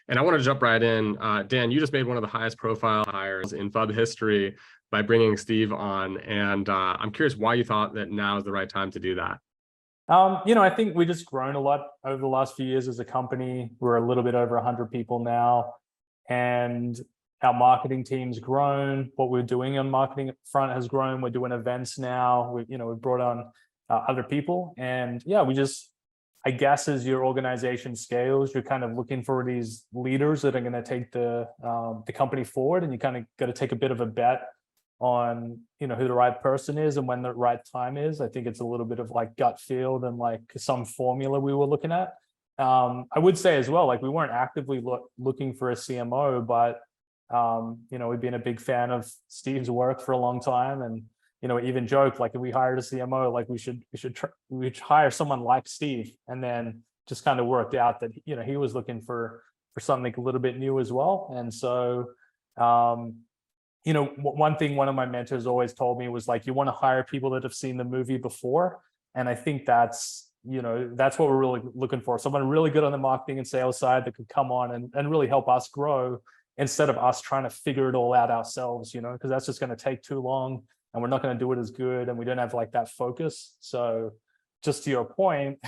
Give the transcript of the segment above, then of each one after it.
And I want to jump right in. Dan, you just made one of the highest profile hires in FUB history by bringing Steve on. And I'm curious why you thought that now is the right time to do that. I think we just grown a lot over the last few years as a company. We're a little bit over 100 people now, and our marketing team's grown. What we're doing on marketing front has grown. We're doing events now. We've brought on other people, and yeah, I guess as your organization scales, you're kind of looking for these leaders that are going to take the company forward, and you kind of got to take a bit of a bet on who the right person is and when the right time is. I think it's a little bit of like gut feel than like some formula we were looking at. I would say as well, like we weren't actively looking for a CMO, but we've been a big fan of Steve's work for a long time, and we even joked like if we hired a CMO, like we should hire someone like Steve, and then just kind of worked out that he was looking for something a little bit new as well. And so one thing one of my mentors always told me was like, you want to hire people that have seen the movie before. And I think that's what we're really looking for. Someone really good on the marketing and sales side that could come on and really help us grow instead of us trying to figure it all out ourselves, because that's just going to take too long and we're not going to do it as good. And we don't have like that focus. So just to your point,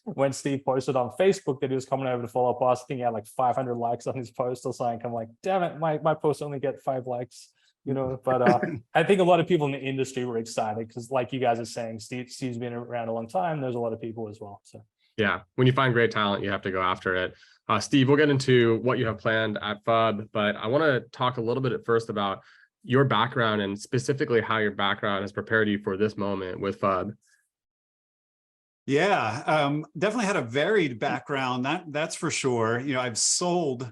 when Steve posted on Facebook that he was coming over to follow up us, I think he had like 500 likes on his post or something. I'm like, damn it, my posts only get 5 likes. But I think a lot of people in the industry were excited because, like you guys are saying, Steve's been around a long time. There's a lot of people as well. So yeah, when you find great talent, you have to go after it. Steve, we'll get into what you have planned at FUB, but I want to talk a little bit at first about your background and specifically how your background has prepared you for this moment with FUB. Yeah, definitely had a varied background. That's for sure. I've sold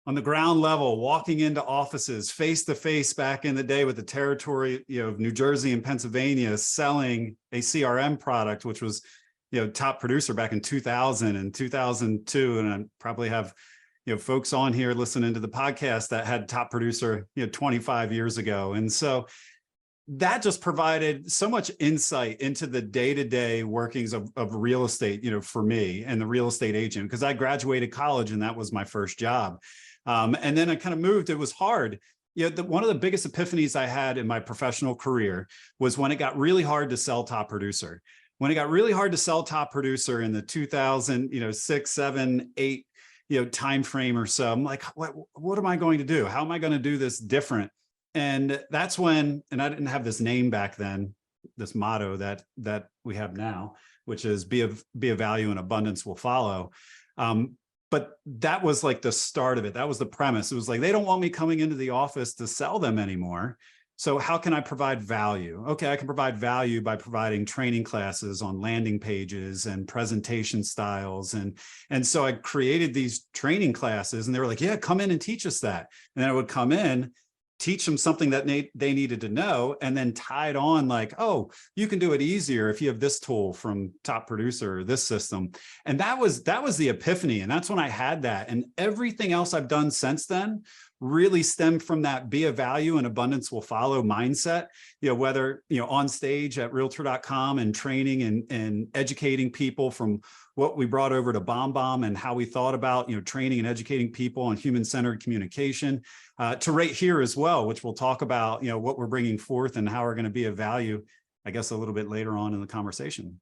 on the ground level, walking into offices face to face back in the day with the territory, of New Jersey and Pennsylvania, selling a CRM product, which was, top producer back in 2000 and 2002. And I probably have, folks on here listening to the podcast that had top producer, 25 years ago. And so that just provided so much insight into the day-to-day workings of real estate, for me and the real estate agent, because I graduated college and that was my first job. And then I kind of moved. It was hard. One of the biggest epiphanies I had in my professional career was when it got really hard to sell top producer. When it got really hard to sell top producer in the 2006, 7, 8, time frame or so, I'm like, what am I going to do? How am I going to do this different? And that's when, and I didn't have this name back then, this motto that we have now, which is be of value and abundance will follow. But that was like the start of it. That was the premise. It was like, they don't want me coming into the office to sell them anymore. So how can I provide value? Okay, I can provide value by providing training classes on landing pages and presentation styles. And so I created these training classes and they were like, yeah, come in and teach us that. And then I would come in, teach them something that they needed to know, and then tie it on like, oh, you can do it easier if you have this tool from top producer or this system. And that was the epiphany. And that's when I had that. And everything else I've done since then really stemmed from that be of value and abundance will follow mindset, whether, on stage at realtor.com and training and educating people from what we brought over to BombBomb and how we thought about, training and educating people on human-centered communication, to right here as well, which we'll talk about, what we're bringing forth and how we're going to be of value, I guess, a little bit later on in the conversation.